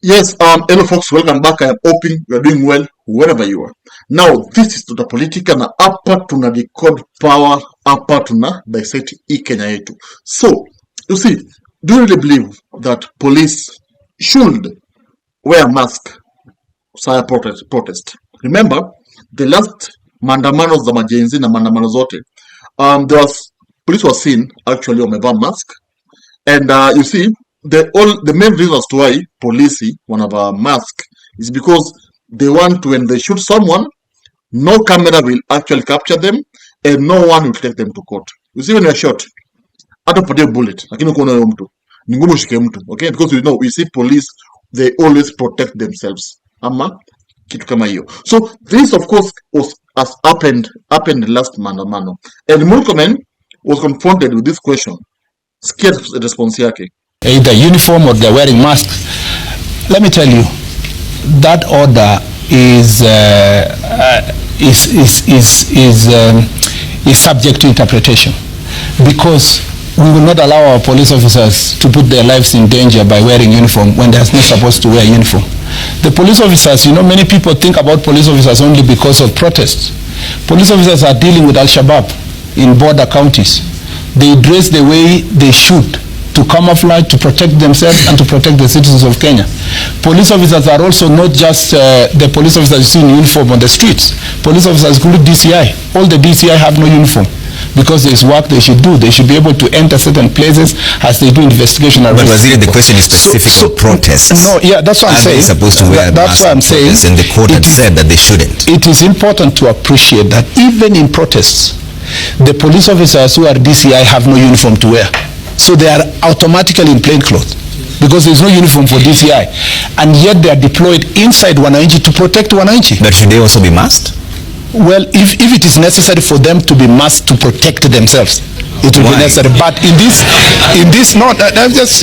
Yes, hello folks, welcome back. I am hoping you are doing well wherever you are. Now, this is Tuta Politica na hapa tuna record power, hapa tuna dissect hii Kenya yetu. So, you see, do you really believe that police should wear mask for protest? Remember, the last maandamano za Genzs na maandamano zote, police was seen actually wamevaa mask, and you see, the main reasons to why police want to have a mask is because they want to, when they shoot someone, no camera will actually capture them and no one will take them to court. You see, when you're shot, hata upate bullet, lakini uko na mtu, ni ngumu ushike mtu, okay? Because we see police, they always protect themselves. Ama kitu kama hiyo. So this of course has happened last maandamano. And Murkomen was confronted with this question. Scared response yake. Either uniform or they're wearing masks. Let me tell you, that order is subject to interpretation, because we will not allow our police officers to put their lives in danger by wearing uniform when they're not supposed to wear uniform. The police officers, many people think about police officers only because of protests. Police officers are dealing with Al-Shabaab in border counties. They dress the way they should to camouflage, to protect themselves and to protect the citizens of Kenya. Police officers are also not just the police officers you see in uniform on the streets. Police officers include DCI. All the DCI have no uniform because there's work they should do. They should be able to enter certain places as they do investigation. But Waziri, the question is specific on protests. No, yeah, that's what I'm saying. Are they supposed to wear that's what I'm saying. And the court had said that they shouldn't. It is important to appreciate that even in protests, the police officers who are DCI have no uniform to wear. So they are automatically in plain clothes because there is no uniform for DCI, and yet they are deployed inside Wananchi to protect Wananchi. But should they also be masked? Well, if it is necessary for them to be masked to protect themselves, it will be necessary. But in this,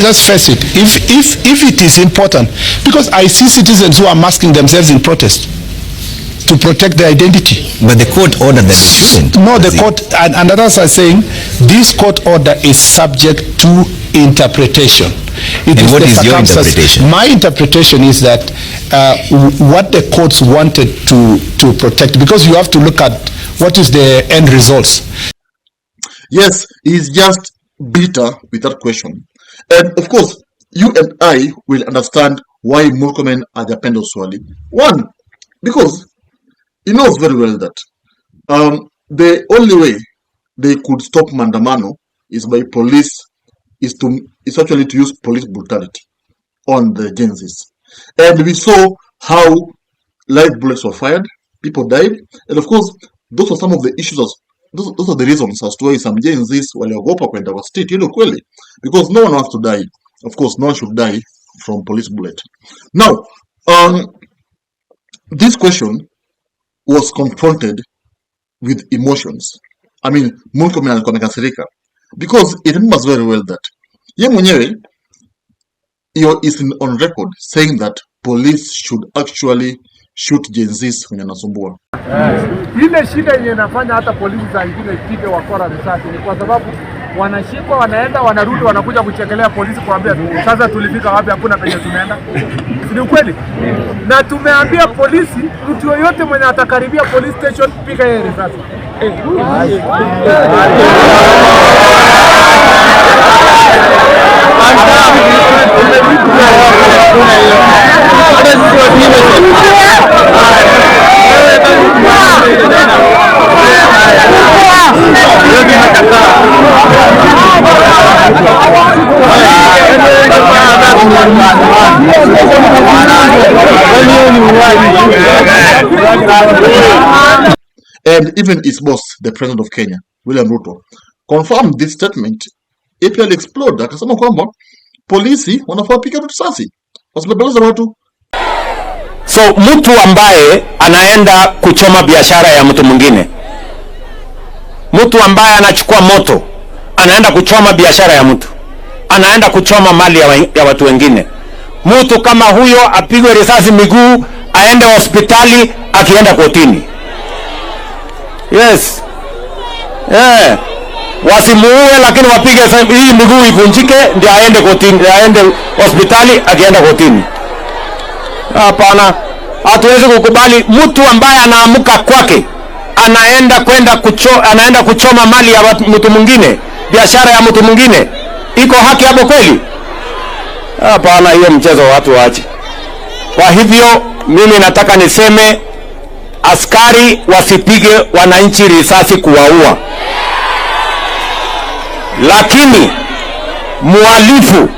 let's face it. If it is important, because I see citizens who are masking themselves in protest to protect their identity. But the court ordered that they shouldn't. No, the court, and others are saying, this court order is subject to interpretation. And what is your interpretation? My interpretation is that what the courts wanted to protect, because you have to look at what is the end results. Yes, he's just bitter with that question. And of course, you and I will understand why Murkomen hajapenda swali. One, because he knows very well that the only way they could stop maandamano is by police, is actually to use police brutality on the Genzs. And we saw how live bullets were fired, people died, and of course those are some of the issues. Those are the reasons as to why some Genzs waliogopa kwenda kwa state, kweli, because no one wants to die. Of course, no one should die from police bullet. Now, this question was confronted with emotions. I mean, Murkomen alikuwa amekasirika because it remembers very well that ye mwenyewe is on record saying that police should actually shoot Genzs when yanasumbua. Ile shida yenye inafanya hata polisi za ingine ipige wakora risasi ni kwa sababu wanashikwa, wanaenda, wanarudi, wanakuja kuchekelea polisi kuambia sasa tulifika wapi, hakuna penye tunaenda. Ni ukweli. Na tumeambia polisi mtu yoyote mwenye atakaribia police station piga yeye risasi. And even his boss, the president of Kenya, William Ruto, confirmed this statement. APL explode, akasema kwamba polisi wanafaa piga risasi wasibebeleza watu. So mtu ambaye anaenda kuchoma biashara ya mtu mwingine, mtu ambaye anachukua moto anaenda kuchoma biashara ya mtu, anaenda kuchoma mali ya watu wengine, mtu kama huyo apigwe risasi miguu, aende hospitali, akienda kotini. Yes. Wasimuue, lakini wapige hii miguu ivunjike ndio aende kotini, aende hospitali, akienda kotini. Hapana, hatuwezi kukubali mtu ambaye anaamka kwake anaenda kuchoma mali ya mtu mwingine, biashara ya mtu mwingine. Iko haki hapo kweli? Hapana, hiyo mchezo watu waache. Kwa hivyo mimi nataka niseme askari wasipige wananchi risasi kuwaua, lakini muhalifu,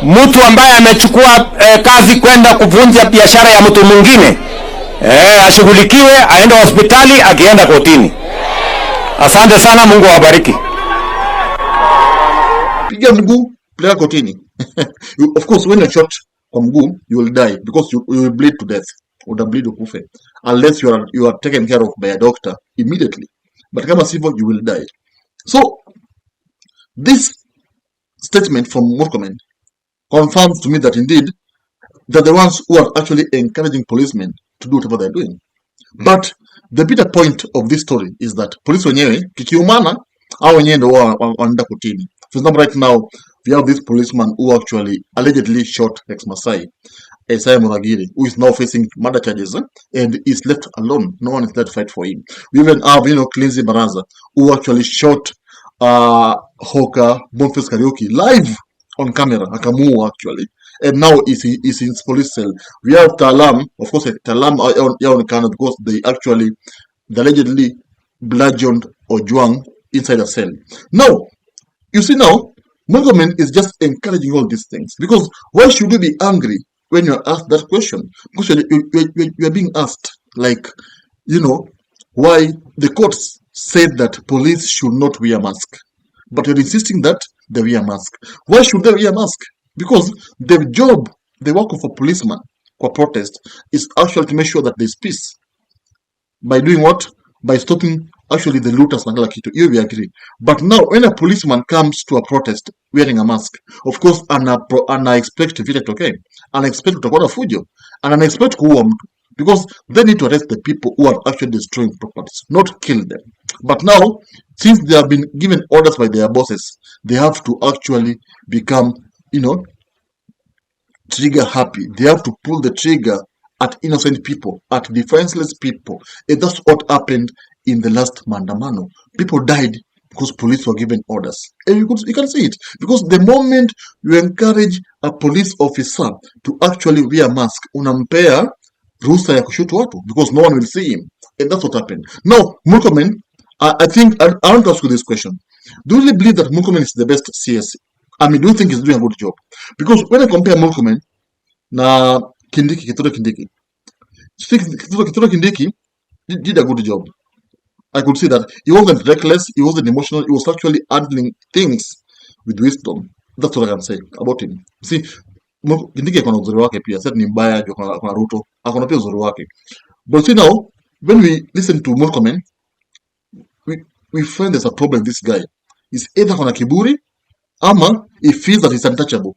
mtu ambaye amechukua kazi kwenda kuvunja biashara ya mtu mwingine, ashughulikiwe, aende hospitali, akienda kotini. Asante sana, Mungu awabariki. Piga mguu, peleka kotini. Of course, when you're shot kwa mguu, you will die because you will bleed to death. Utableed ukufe unless you are taken care of by a doctor immediately. But kama sivyo, you will die. So this statement from Murkomen confirms to me that indeed they're the ones who are actually encouraging policemen to do whatever they're doing. But the bitter point of this story is that police wenyewe kikiumana au wenyewe ndio wanaenda kotini. For example, right now we have this policeman who actually allegedly shot ex-Masai Isaiah Muragiri, who is now facing murder charges and is left alone. No one is there to fight for him. We even have, Clinzy Baraza, who actually shot Hoka BONFACE'S karaoke live on camera, akamuua actually, and now is in his police cell. We have Talam, of course, Talam yaonekana because they allegedly bludgeoned Ojwang inside a cell. Now, you see now, Murkomen is just encouraging all these things, because why should you be angry when you're asked that question? Because you're being asked, like, why the courts said that police should not wear a mask, but you're insisting that they wear a mask. Why should they wear a mask? Because the work of a policeman for protest is actually to make sure that there's peace. By doing what? By stopping actually the looters na kila kitu. Hiyo we agree. But now when a policeman comes to a protest wearing a mask, of course ana expect vile tokee. Ana expect kutakuwa na fujo. And ana expect kuua mtu. Because they need to arrest the people who are actually destroying properties, not kill them. But now, since they have been given orders by their bosses, they have to actually become, trigger happy. They have to pull the trigger at innocent people, at defenseless people. And that's what happened in the last Mandamano. People died because police were given orders. And you can see it. Because the moment you encourage a police officer to actually wear a mask, unampea ruhusa ya kushutu watu, because no one will see him. And that's what happened. Now, Murkomen, I think, I want to ask you this question. Do you really believe that Murkomen is the best CS? I mean, do you think he's doing a good job? Because when I compare Murkomen na Kithure Kindiki, Kithure Kindiki did a good job. I could see that he wasn't reckless, he wasn't emotional, he was actually handling things with wisdom. That's what I can say about him. See, Kindiki akona uzuri wake pia, sasa ni mbaya juu akona Ruto, akona pia uzuri wake. But see now, when we listen to Murkomen, we find there's a problem with this guy. He's either akona kiburi, ama he feels that he's untouchable.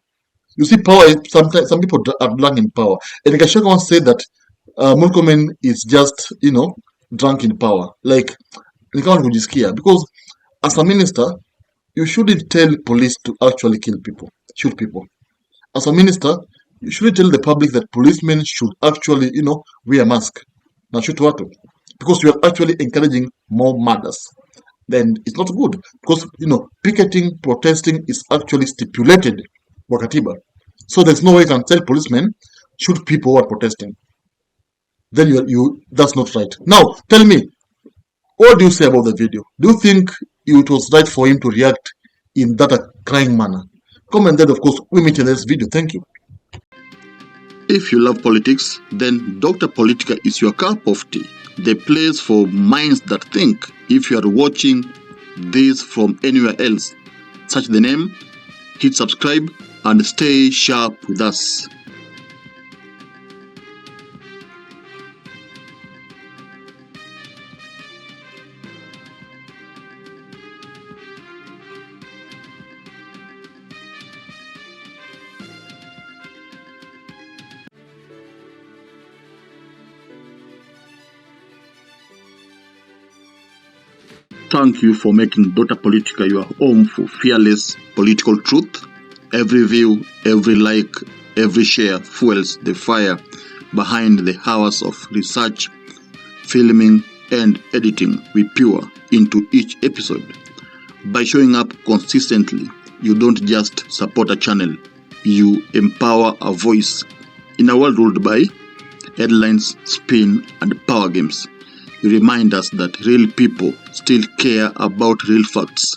You see, power, sometimes some people are drunk in power. And Gashaka once said that Murkomen is just, drunk in power. Like, because as a minister, you shouldn't tell police to actually shoot people. As a minister, you shouldn't tell the public that policemen should actually, wear a mask. Now shoot watu. Because you are actually encouraging more murders. Then it's not good. Because, picketing, protesting is actually stipulated kwa katiba. So there's no way you can tell policemen shoot people who are protesting. Then that's not right. Now, tell me, what do you say about the video? Do you think it was right for him to react in that crying manner? Comment then, of course, we meet in this video. Thank you. If you love politics, then Dr. Politica is your cup of tea. The place for minds that think. If you are watching this from anywhere else, search the name, hit subscribe, and stay sharp with us. Thank you for making Dr. Politica your home for fearless political truth. Every view, every like, every share fuels the fire. behind the hours of research, filming, and editing we pour into each episode. By showing up consistently, you don't just support a channel, you empower a voice. In a world ruled by headlines, spin, and power games, you remind us that real people still care about real facts.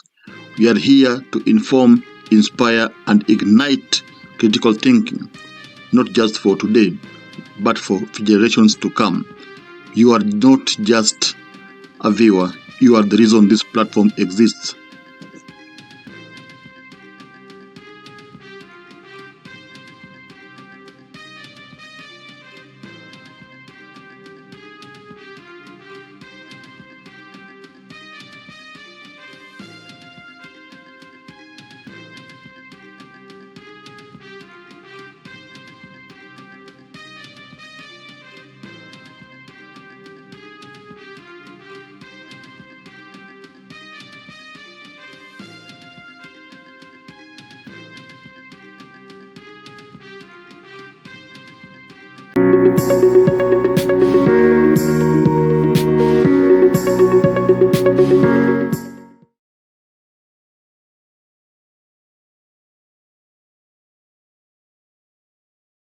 We are here to inform, inspire, and ignite critical thinking, not just for today, but for generations to come. You are not just a viewer, you are the reason this platform exists.